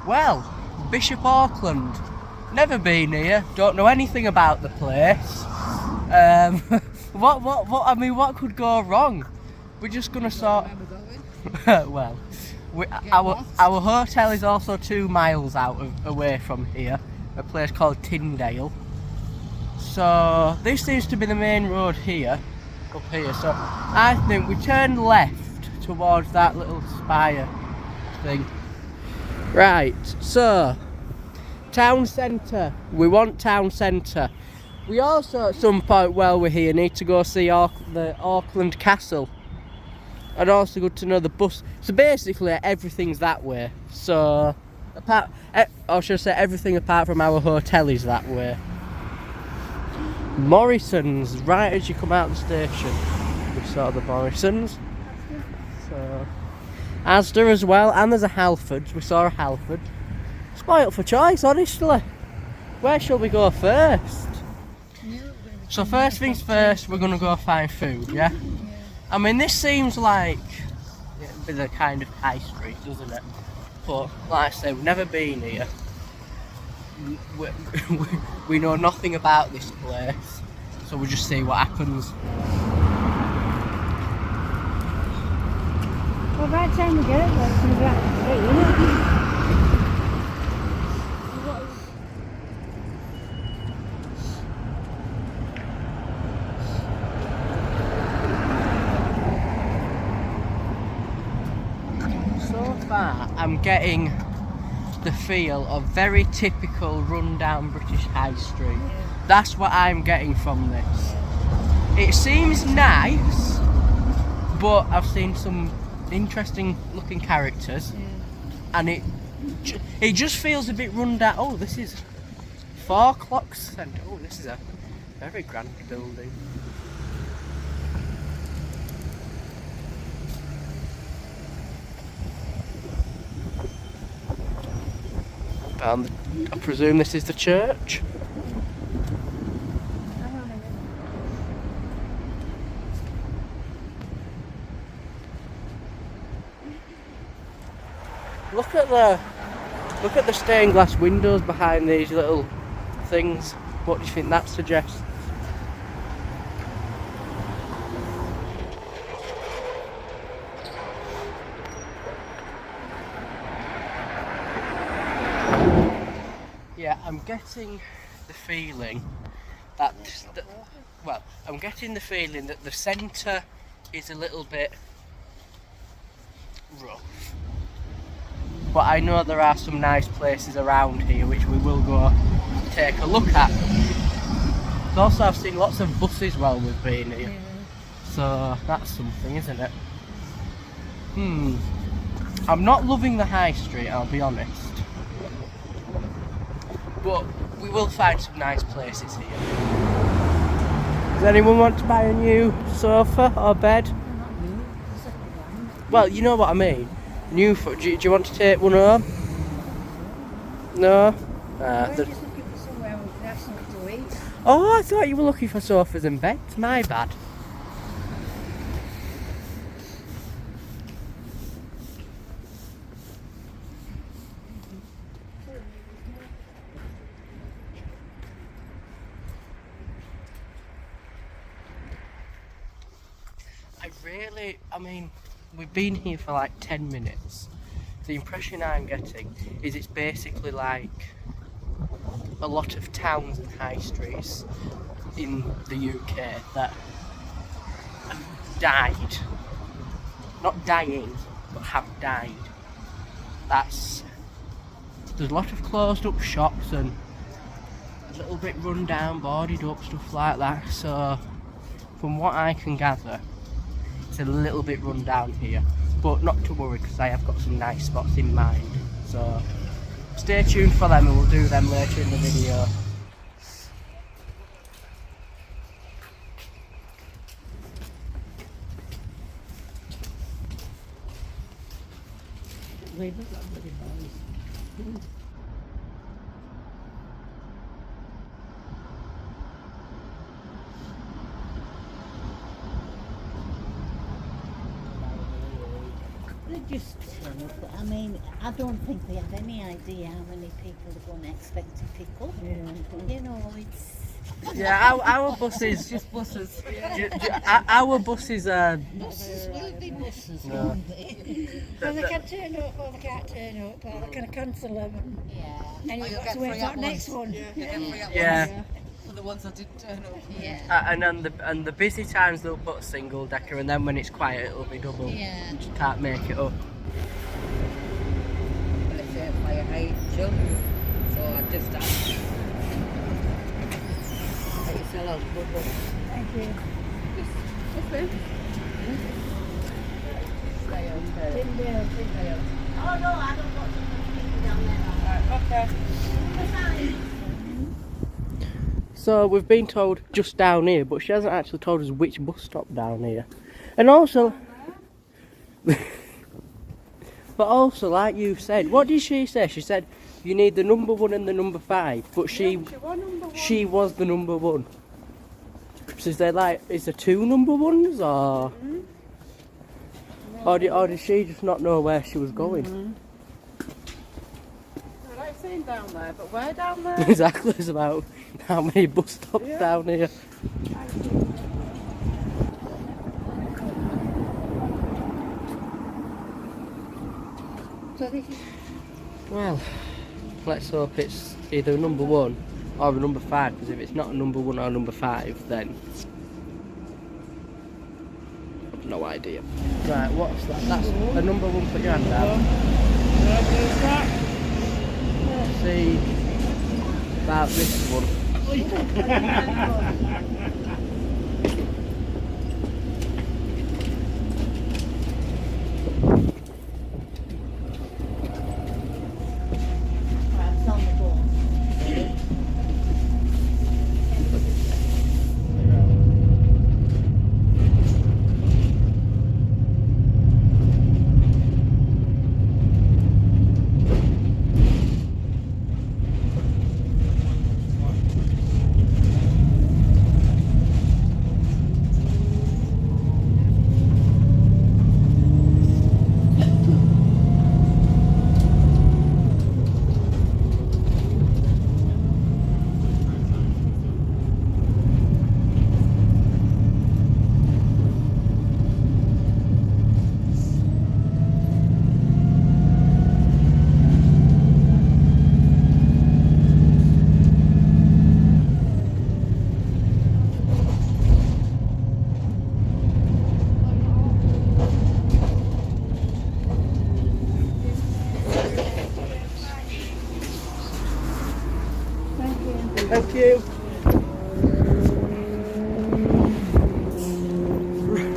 Well, Bishop Auckland. Never been here. Don't know anything about the place. I mean, what could go wrong? We're just gonna sort. Well, our hotel is also 2 miles away from here. A place called Tindale. So this seems to be the main road here, up here. So I think we turn left towards that little spire thing. Right, so town centre. We want town centre. We also at some point while we're here need to go see the Auckland Castle. And also good to know the bus. So basically everything's that way. So or should I say everything apart from our hotel is that way. Morrison's, right as you come out of the station. We saw the Morrison's. So Asda as well, and there's a Halfords. We saw a Halford. Spoilt for choice, honestly. Where shall we go first? So first things first, we're gonna go find food, yeah? I mean, this seems like a bit of kind of high street, doesn't it? But like I say, we've never been here. We know nothing about this place, so we'll just see what happens. Well, by the time we get it, it's going to be after 3, isn't it? So far, I'm getting the feel of very typical rundown British high street. That's what I'm getting from this. It seems nice, but I've seen some interesting looking characters, and it just feels a bit run down. Oh, this is 4 o'clock centre. Oh, this is a very grand building. And I presume this is the church. Look at the stained glass windows behind these little things. What do you think that suggests? Yeah, I'm getting the feeling that the centre is a little bit rough. But I know there are some nice places around here which we will go take a look at. Also, I've seen lots of buses while we've been here, so that's something, isn't it? I'm not loving the high street, I'll be honest, but we will find some nice places here. Does anyone want to buy a new sofa or bed? Well, you know what I mean. Do you want to take one home? No? We're just looking for somewhere we can have something to eat. Oh, I thought you were looking for sofas and beds. My bad. I mean, we've been here for like 10 minutes. The impression I'm getting is it's basically like a lot of towns and high streets in the UK that have died. Not dying, but have died. There's a lot of closed up shops and a little bit run down, boarded up, stuff like that. So from what I can gather, it's a little bit run down here, but not to worry because I have got some nice spots in mind. So stay tuned for them and we'll do them later in the video. They just turn up. I mean, I don't think they have any idea how many people they're going to expect to pick up. Yeah. You know, it's... Yeah, our buses. Just buses. Our buses are. Buses will be buses, No. won't they? Well, they can turn up or they can't turn up, or they can cancel them. Yeah. And you've got to wait for the next one. Yeah. For the ones that didn't turn up. Yeah. And the busy times they'll put a single decker, and then when it's quiet it'll be double. Yeah. You just can't make it up. Well, it's a fire height children. So I just asked. It's a lot of good. Thank you. Tindale. Oh no, I don't want to put people down there. Okay. So we've been told just down here, but she hasn't actually told us which bus stop down here. And also, but also, like you said, what did she say? She said you need the number 1 and the number 5, but she was the number 1. So is there 2 number 1s, or did she just not know where she was going? I like saying down there, but where down there? Exactly, it's about how many bus stops down here. So this is Well, let's hope it's either number 1 or a number 5, because if it's not a number 1 or number 5, then I've no idea. Right, what's that? That's a number 1, put your hand out. Let's see about this one. Perhaps on the board. Thank you.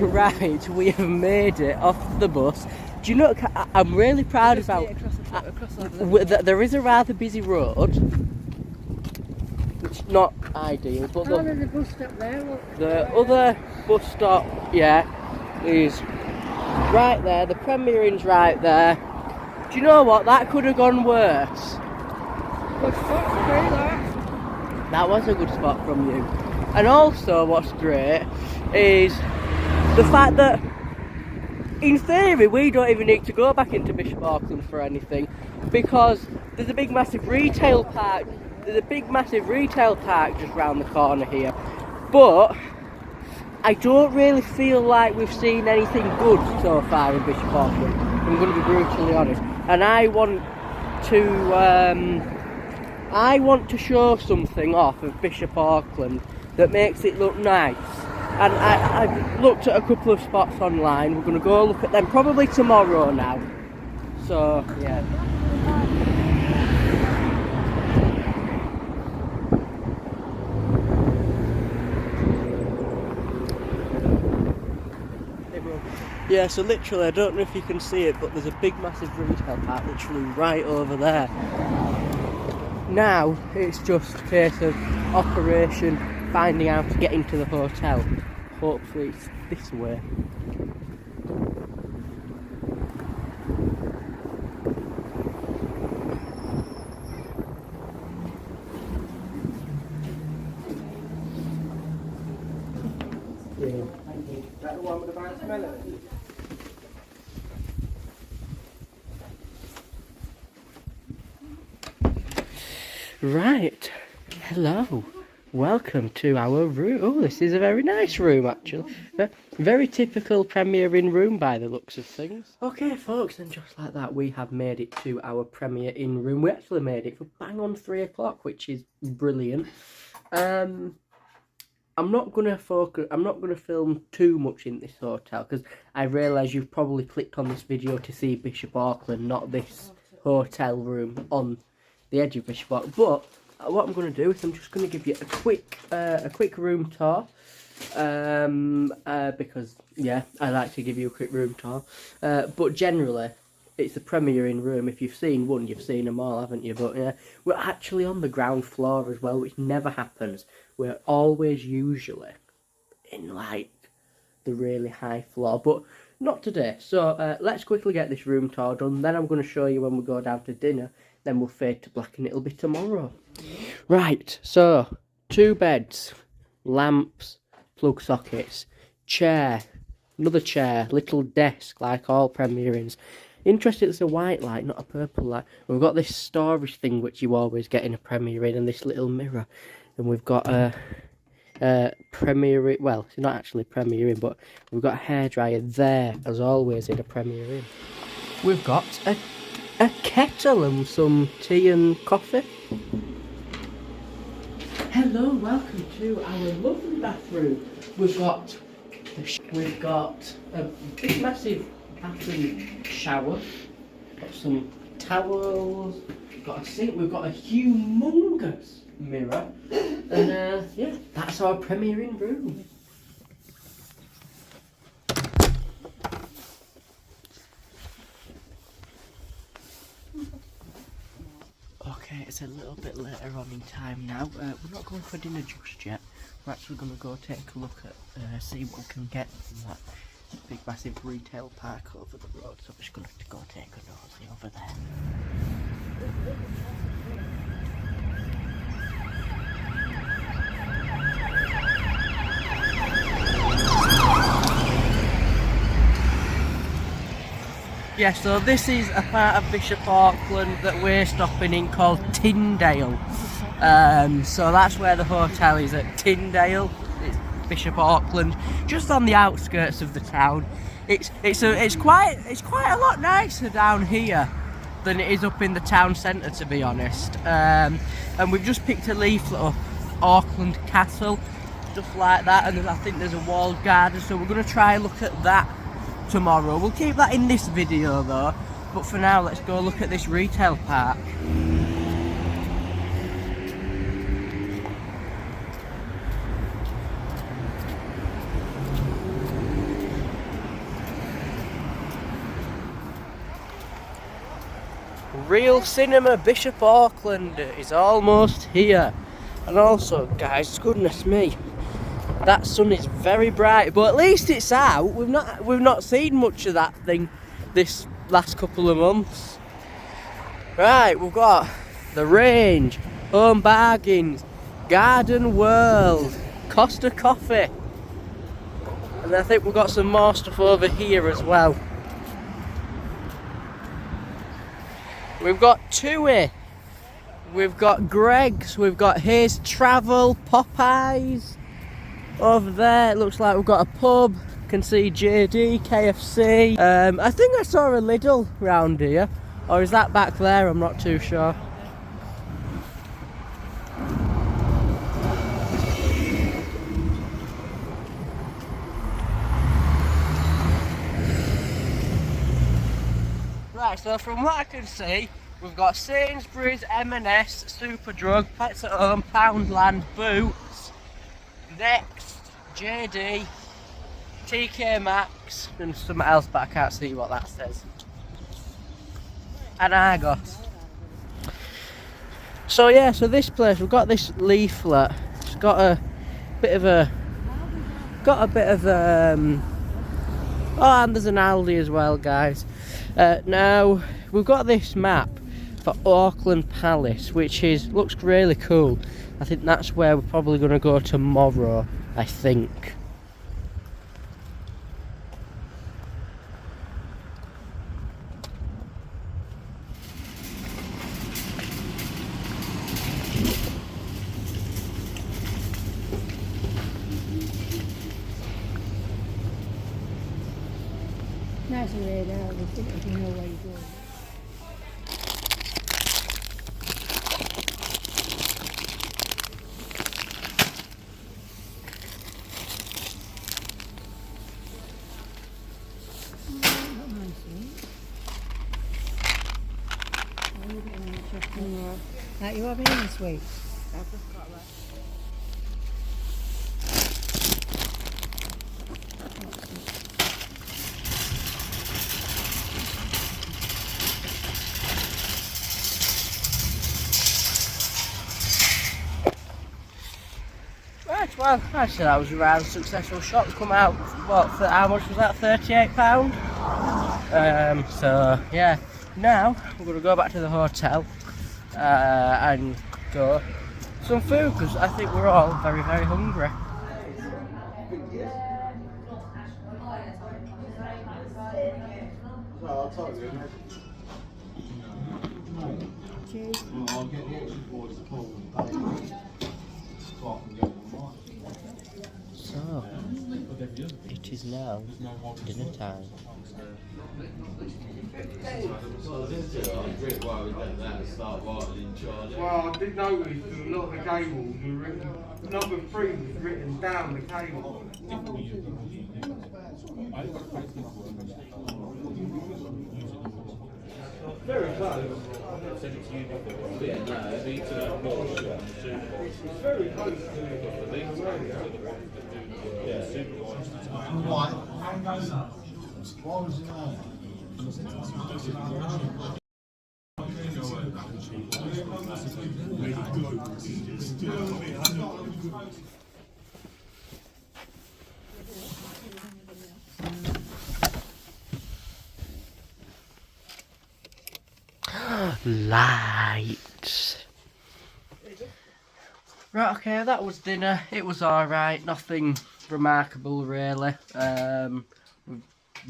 Right, we have made it off the bus. Do you know, I'm really proud about that there is a rather busy road. It's not ideal, but oh, there's a bus stop there. Look. the other bus stop, yeah, is right there. The Premier Inn's right there. Do you know what? That could have gone worse. Good spot, through that. That was a good spot from you. And also what's great is the fact that in theory we don't even need to go back into Bishop Auckland for anything, because there's a big massive retail park. There's a big massive retail park just round the corner here. But I don't really feel like we've seen anything good so far in Bishop Auckland. I'm going to be brutally honest. And I want to show something off of Bishop Auckland that makes it look nice. And I've looked at a couple of spots online. We're going to go look at them probably tomorrow now. So, yeah. Yeah, so literally, I don't know if you can see it, but there's a big massive retail park literally right over there. Now it's just a case of operation, finding out to get into the hotel. Hopefully it's this way. Right, hello, welcome to our room. Oh, this is a very nice room actually. Very typical Premier Inn room by the looks of things. Okay folks, and just like that we have made it to our Premier Inn room. We actually made it for bang on 3 o'clock, which is brilliant. I'm not gonna film too much in this hotel because I realise you've probably clicked on this video to see Bishop Auckland, not this hotel room on the edge of Bishop Auckland. But what I'm going to do is I'm just going to give you a quick room tour, because yeah, I like to give you a quick room tour. But generally, it's a Premier Inn room. If you've seen one, you've seen them all, haven't you? But yeah, we're actually on the ground floor as well, which never happens. We're always usually in like the really high floor, but not today. So let's quickly get this room tour done. Then I'm going to show you when we go down to dinner. Then we'll fade to black and it'll be tomorrow. Right, so 2 beds, lamps, plug sockets, chair, another chair, little desk like all Premier Inns. Interesting, it's a white light, not a purple light. We've got this storage thing which you always get in a Premier Inn, and this little mirror. And we've got a Premier Inn, well, it's not actually Premier Inn, but we've got a hairdryer there, as always in a Premier Inn. We've got a kettle and some tea and coffee. Hello, welcome to our lovely bathroom. We've got a big massive bathroom shower. Got some towels. Got a sink. We've got a humongous mirror. And yeah, that's our Premier Inn room. Okay, it's a little bit later on in time now. We're not going for dinner just yet. We're actually going to go take a look at, see what we can get from that big massive retail park over the road. So we're just going to go take a nosy over there. Yeah, so this is a part of Bishop Auckland that we're stopping in called Tindale. So that's where the hotel is, at Tindale. It's Bishop Auckland, just on the outskirts of the town. It's quite a lot nicer down here than it is up in the town centre, to be honest. And we've just picked a leaflet up, Auckland Castle, stuff like that, and I think there's a walled garden, so we're going to try and look at that tomorrow. We'll keep that in this video though, but for now let's go look at this retail park. Real Cinema Bishop Auckland is almost here. And also guys, goodness me, that sun is very bright, but at least it's out. We've not seen much of that thing this last couple of months. Right, we've got the Range, Home Bargains, Garden World, Costa Coffee, and I think we've got some more stuff over here as well. We've got TUI, we've got Greggs, we've got Hayes Travel, Popeyes. Over there it looks like we've got a pub, can see JD, KFC. I think I saw a Lidl round here, or is that back there? I'm not too sure. Right, so from what I can see, we've got Sainsbury's, M&S, Superdrug, Pets at Home, Poundland, Boots, Next, JD, TK Maxx, and something else, but I can't see what that says. And Argos. So yeah, so this place, we've got this leaflet. It's got a bit of oh, and there's an Aldi as well, guys. Now we've got this map for Auckland Palace, which looks really cool. I think that's where we're probably going to go tomorrow, I think. nice laid out. You think you know where you're going. Like you having any sweets? I've just got that. Right, well, actually that was a rather successful shot. Come out, what, for how much was that? £38? So, yeah. Now, we're going to go back to the hotel and go some food, because I think we're all very, very hungry. Cheers. So, it is now dinner time. Well, I did notice that a lot of the cables were written, number 3 was written down the cable. Very close. It's very close to Lights. Right, okay, that was dinner. It was alright, nothing remarkable really.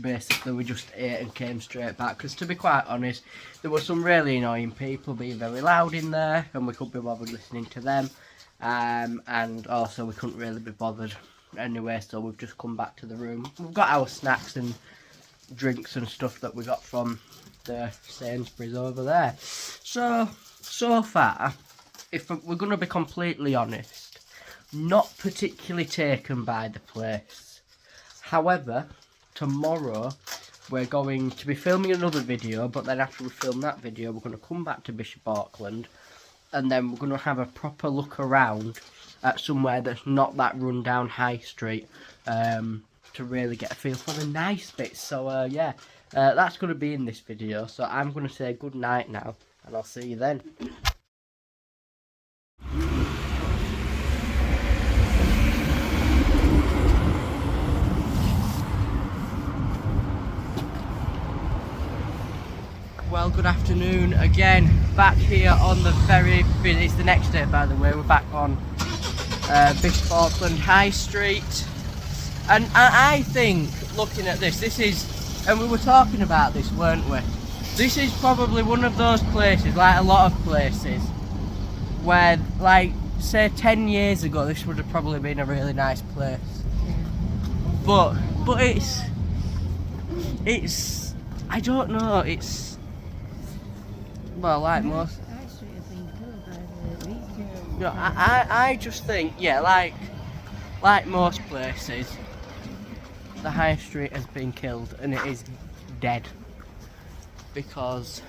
Basically we just ate and came straight back, because to be quite honest, there were some really annoying people being very loud in there and we couldn't be bothered listening to them, and also we couldn't really be bothered anyway, so we've just come back to the room. We've got our snacks and drinks and stuff that we got from the Sainsbury's over there. So far, if we're going to be completely honest, not particularly taken by the place. However, tomorrow we're going to be filming another video, but then after we film that video we're going to come back to Bishop Auckland and then we're going to have a proper look around at somewhere that's not that run down high street, to really get a feel for the nice bits. So yeah, that's going to be in this video, so I'm going to say good night now and I'll see you then. Well, good afternoon again, back here on the very, it's the next day by the way, we're back on Bishop Auckland High Street, and I think, looking at this is, and we were talking about this, weren't we, this is probably one of those places, like a lot of places, where, like, say 10 years ago this would have probably been a really nice place, but it's, I don't know, it's, well, like most, no, I just think, yeah, like most places, the high street has been killed and it is dead, because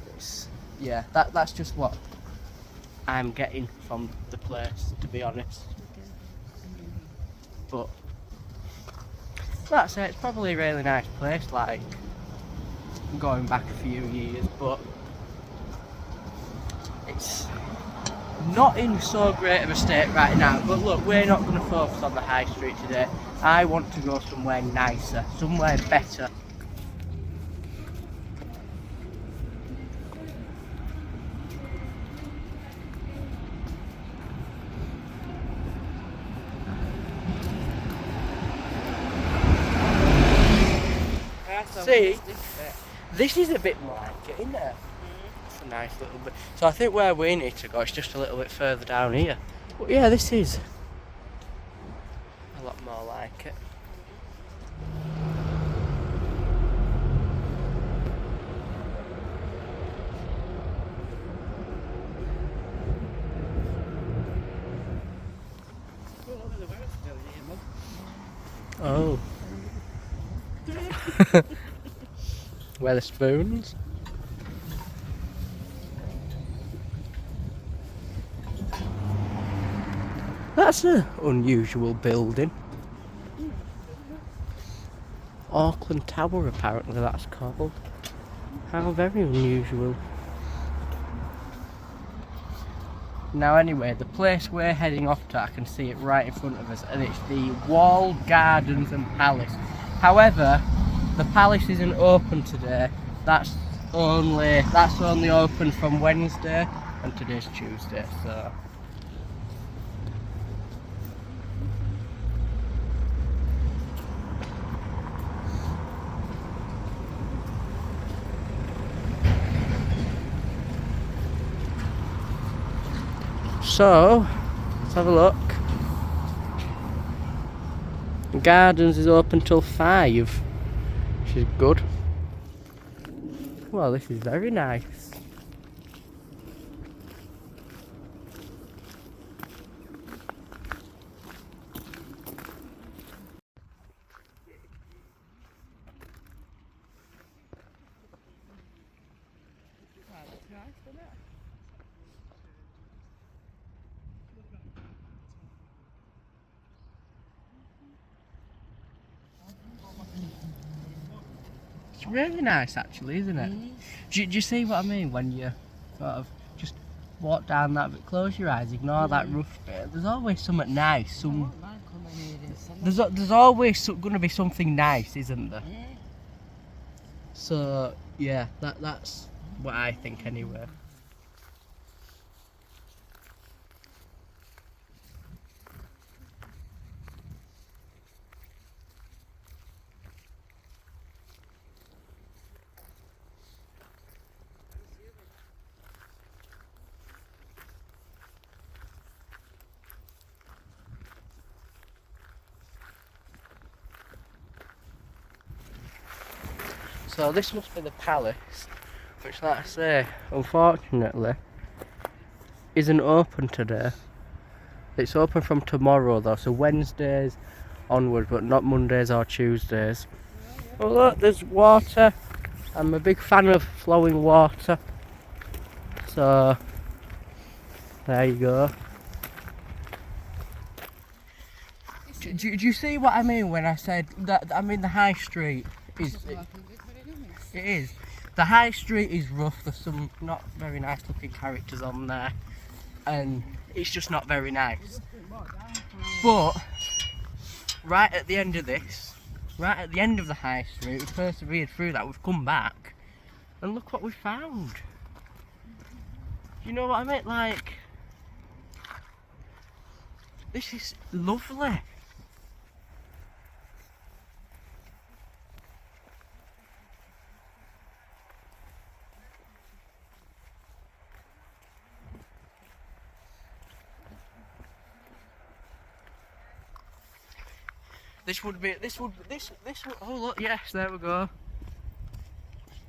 it's, yeah, that's just what I'm getting from the place, to be honest. But that's it, it's probably a really nice place, like going back a few years, but it's not in so great of a state right now. But look, we're not going to focus on the high street today. I want to go somewhere nicer, somewhere better. See, this is a bit more like it, isn't it? It's a nice little bit. So I think where we need to go is just a little bit further down here. But yeah, this is a lot more like it. Weatherspoons. That's an unusual building. Auckland Tower, apparently that's called. How very unusual. Now anyway, the place we're heading off to, I can see it right in front of us, and it's the Walled Gardens and Palace. However, the palace isn't open today. That's only open from Wednesday, and today's Tuesday, so. So, let's have a look. The Gardens is open till 5, which is good. Well, this is very nice. It's really nice actually, isn't it? Do you see what I mean when you sort of just walk down that bit, close your eyes, ignore that rough bit. There's always something nice. There's always going to be something nice, isn't there? Yeah. So yeah, that's what I think anyway. So this must be the palace, which, like I say, unfortunately isn't open today. It's open from tomorrow though, so Wednesdays onwards, but not Mondays or Tuesdays. Oh look, there's water. I'm a big fan of flowing water. So there you go. Do you see what I mean when I said that? I mean the high street is. It is. The high street is rough. There's some not very nice looking characters on there, and it's just not very nice. But right at the end of this, right at the end of the high street, we've persevered through that. We've come back, and look what we found. You know what I mean? Like, this is lovely. This would, oh look, yes, there we go.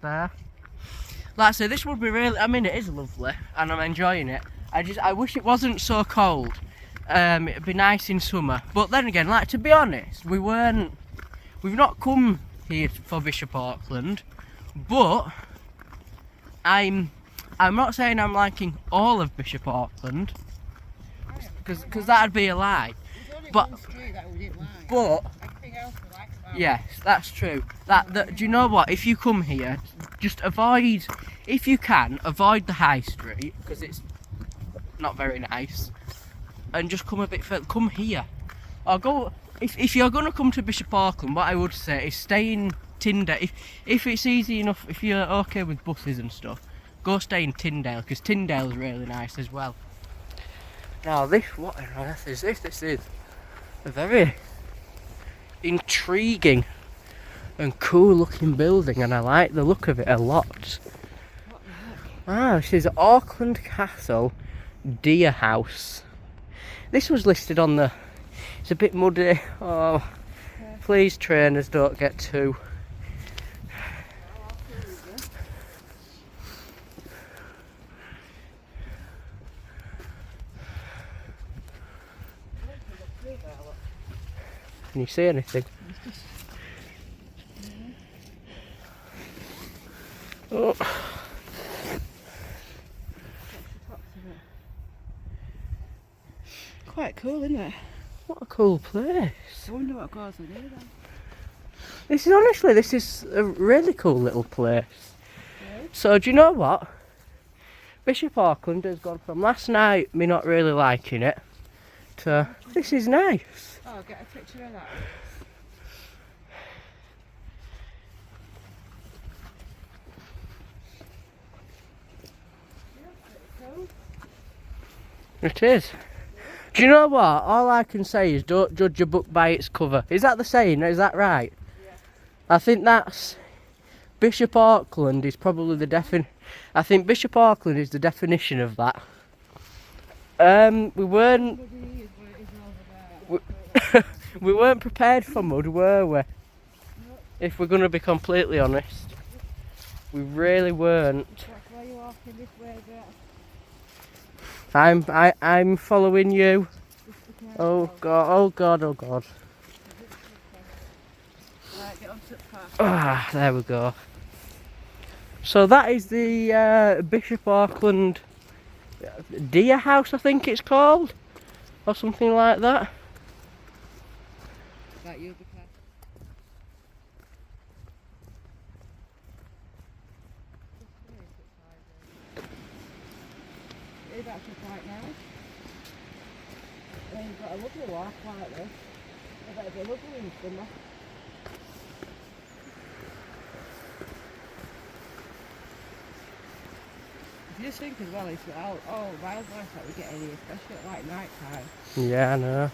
There. Like I say, this would be really, I mean it is lovely and I'm enjoying it. I wish it wasn't so cold. It'd be nice in summer. But then again, like, to be honest, we've not come here for Bishop Auckland, but I'm not saying I'm liking all of Bishop Auckland, because that'd be a lie. But yes, that's true. That do you know what? If you come here, just avoid, if you can, avoid the high street because it's not very nice, and just come a bit further. Come here, or go. If you're gonna come to Bishop Auckland, what I would say is stay in Tindale. If it's easy enough, if you're okay with buses and stuff, go stay in Tindale because Tyndale's really nice as well. Now this, what on earth is this? This is a very intriguing and cool looking building, and I like the look of it a lot. This is Auckland Castle Deer House. This was listed on the, it's a bit muddy. Oh, please trainers, don't get too. Can you see anything? Oh. Quite cool, isn't it? What a cool place. I wonder what goes on here then. This is a really cool little place. Yeah. So do you know what? Bishop Auckland has gone from last night me not really liking it to this is nice. Oh, get a picture of that. It is. Do you know what? All I can say is don't judge a book by its cover. Is that the saying? Is that right? Yeah. I think that's Bishop Auckland is probably I think Bishop Auckland is the definition of that. We weren't we weren't prepared for mud, were we? If we're going to be completely honest, we really weren't. Why are you walking this way, Brett? I'm following you. Oh god, oh god, oh god. Right, get onto the path. Ah, there we go. So that is the Bishop Auckland Deer House, I think it's called, or something like that. Right, you'll be careful. It's actually quite nice. And you've got a lovely walk like this. I bet it'd be lovely in summer. If you just think as well, it's all wildlife that we get in here, especially at like night time. Yeah, I know.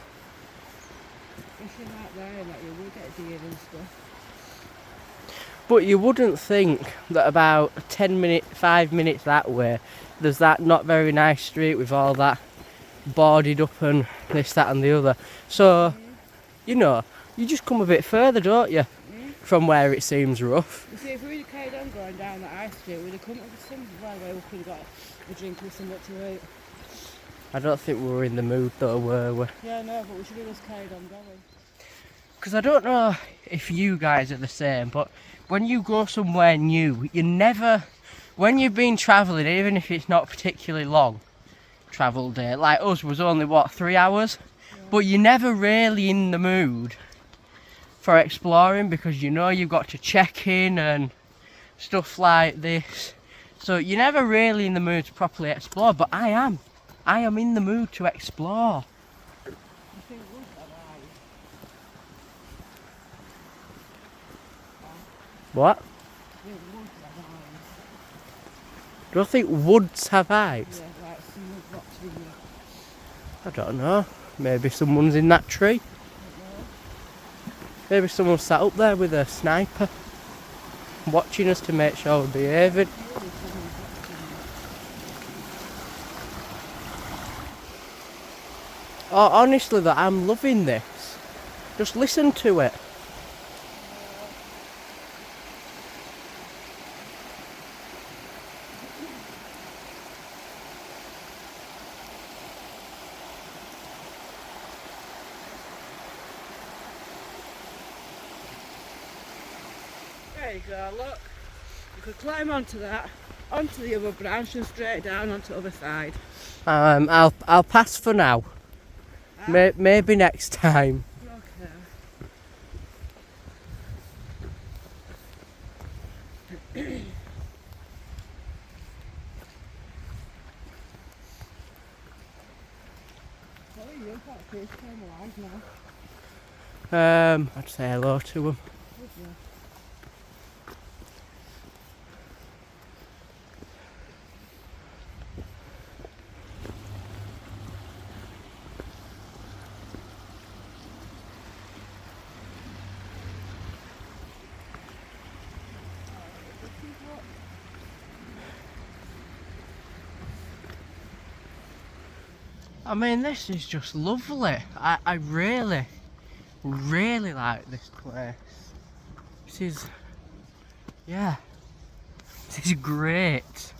Fishing like there and like you will get deer and stuff. But you wouldn't think that about 5 minutes that way, there's that not very nice street with all that boarded up and this, that and the other. So, you know, you just come a bit further, don't you? From where it seems rough. You see, if we would have carried on going down that high street, we'd have come up with somewhere where we could have got a drink and something to eat. I don't think we were in the mood though, were we? Yeah, no, but we should have just carried on going. Because I don't know if you guys are the same, but when you go somewhere new, you never, when you've been travelling, even if it's not particularly long travel day, like us was only what, 3 hours? Yeah. But you're never really in the mood for exploring because you know you've got to check in and stuff like this. So you're never really in the mood to properly explore, but I am in the mood to explore. What? Do I think woods have eyes? Yeah, like someone's watching you. I don't know. Maybe someone's in that tree. Maybe someone sat up there with a sniper watching us to make sure we're behaving. Oh, honestly though, I'm loving this. Just listen to it. There you go, look. You could climb onto that, onto the other branch and straight down onto the other side. I'll pass for now. Maybe next time. Okay. What are you doing? That fish came alive now. I'd say hello to him. Would you? I mean, this is just lovely. I really, really like this place. This is, yeah, this is great.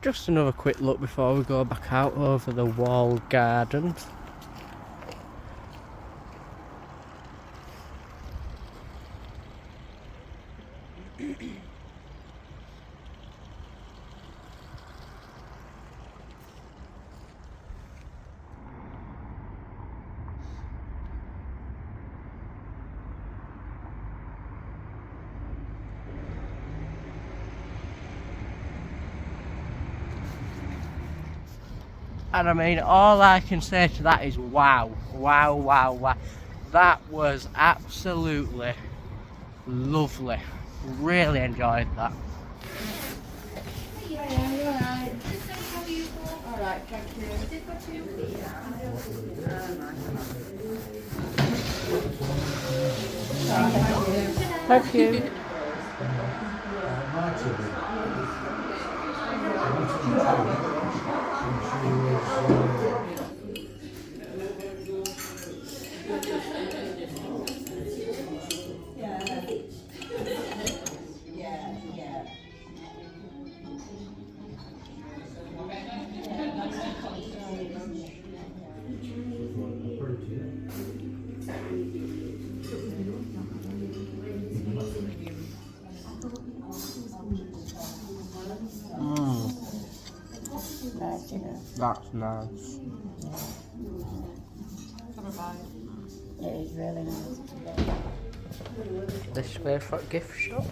Just another quick look before we go back out over the walled gardens. And I mean, all I can say to that is wow, wow, wow, wow. That was absolutely lovely. Really enjoyed that. Thank you. That's nice. It is really nice today. This way for gift shop.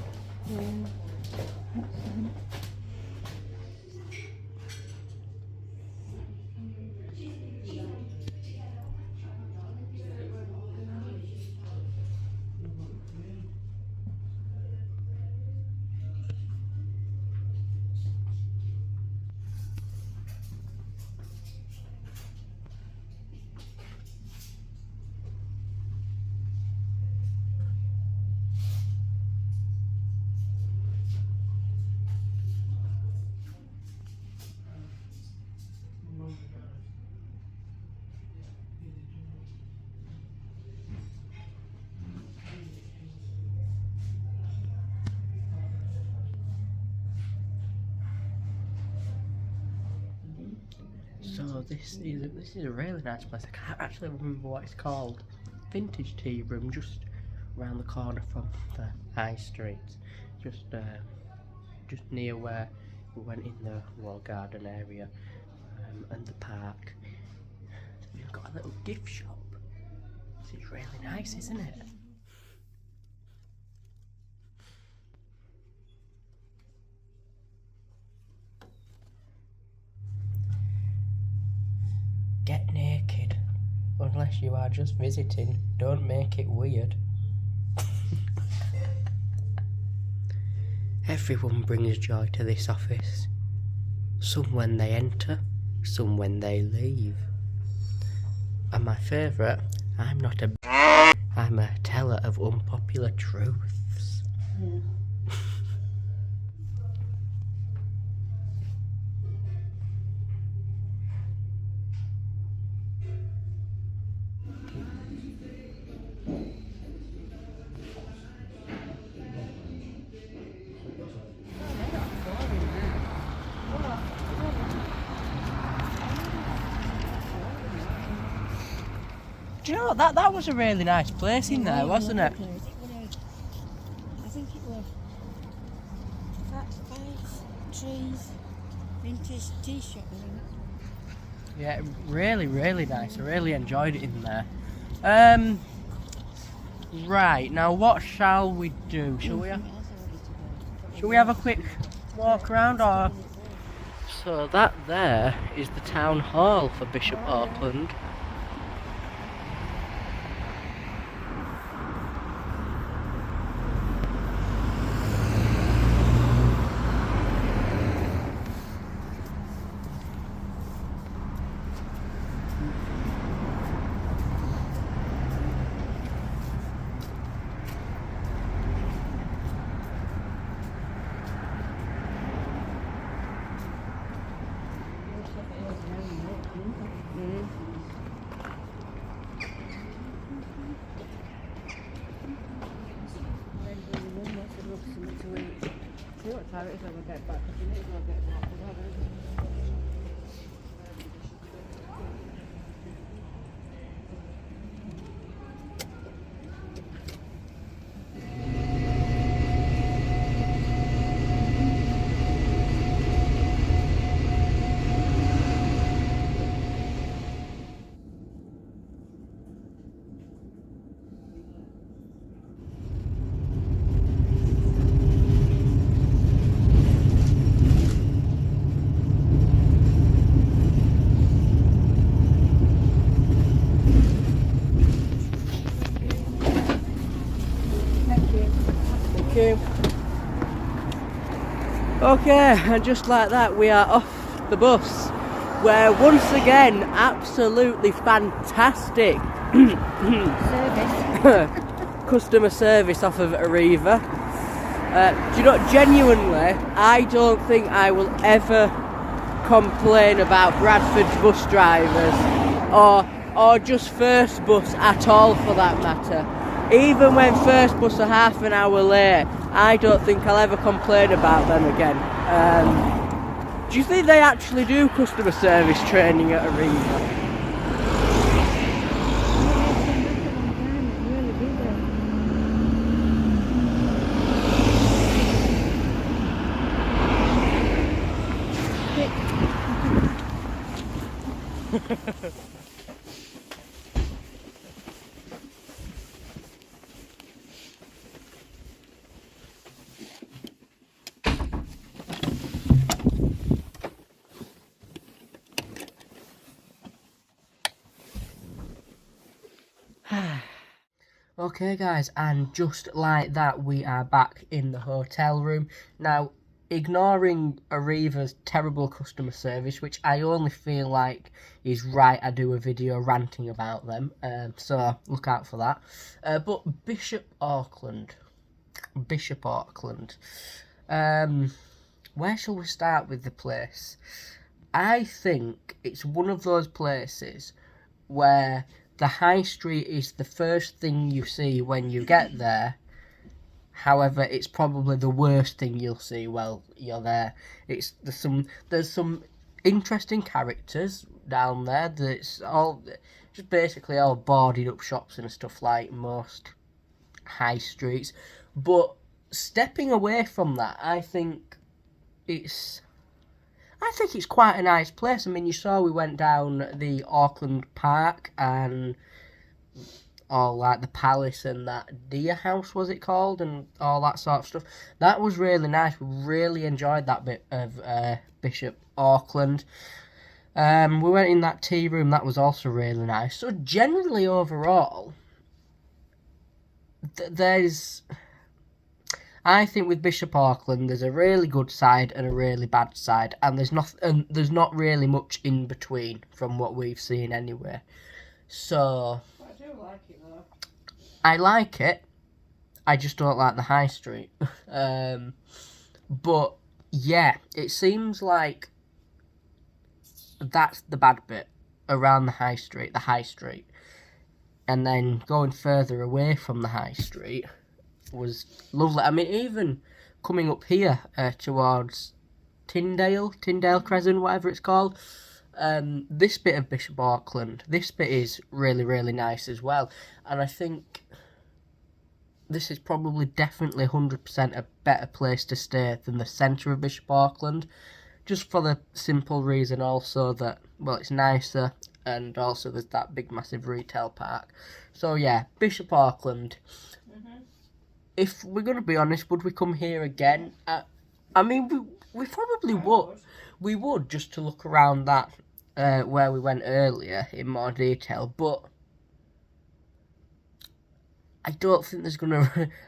So this is a really nice place. I can't actually remember what it's called. Vintage tea room, just around the corner from the high street, just near where we went in the wall garden area and the park. We've got a little gift shop. This is really nice, isn't it? Get naked. Unless you are just visiting, don't make it weird. Everyone brings joy to this office. Some when they enter, some when they leave. And my favourite, I'm not a I'm a teller of unpopular truths. Yeah. Do you know what? That was a really nice place in there, wasn't it? I think it was Five Trees Vintage Tea Shop, isn't it? Yeah, really, really nice. I really enjoyed it in there. Right, now what shall we do? Shall we have a quick walk around or? So that there is the town hall for Bishop Auckland. carrots when we get back, because we need to go get more for that. Okay, and just like that we are off the bus, where once again absolutely fantastic customer service off of Arriva. Do you know, genuinely, I don't think I will ever complain about Bradford's bus drivers, or just First Bus at all for that matter. Even when First Bus are half an hour late, I don't think I'll ever complain about them again. Do you think they actually do customer service training at Arriva? Okay guys, and just like that we are back in the hotel room. Now, ignoring Arriva's terrible customer service, which I only feel like is right I do a video ranting about them, so look out for that. But Bishop Auckland, where shall we start with the place? I think it's one of those places where the high street is the first thing you see when you get there. However, it's probably the worst thing you'll see while you're there. There's some interesting characters down there. That's all just basically all boarded up shops and stuff like most high streets. But stepping away from that, I think it's quite a nice place. I mean, you saw we went down the Auckland Park and all like the palace and that deer house, was it called, and all that sort of stuff. That was really nice. We really enjoyed that bit of Bishop Auckland. We went in that tea room. That was also really nice. So generally overall, I think with Bishop Auckland, there's a really good side and a really bad side, and there's not really much in between from what we've seen anyway. So I do like it though. I like it. I just don't like the high street. But yeah, it seems like that's the bad bit around the high street, and then going further away from the high street was lovely. I mean, even coming up here towards Tindale Crescent, whatever it's called, this bit of Bishop Auckland, this bit is really, really nice as well. And I think this is probably definitely 100% a better place to stay than the centre of Bishop Auckland, just for the simple reason also that, well, it's nicer, and also there's that big massive retail park. So yeah, Bishop Auckland. If we're going to be honest, would we come here again? I mean, we probably would. We would, just to look around that where we went earlier in more detail. But I don't think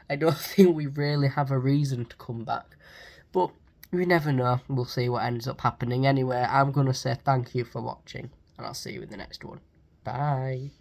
I don't think we really have a reason to come back. But we never know. We'll see what ends up happening. Anyway, I'm going to say thank you for watching, and I'll see you in the next one. Bye.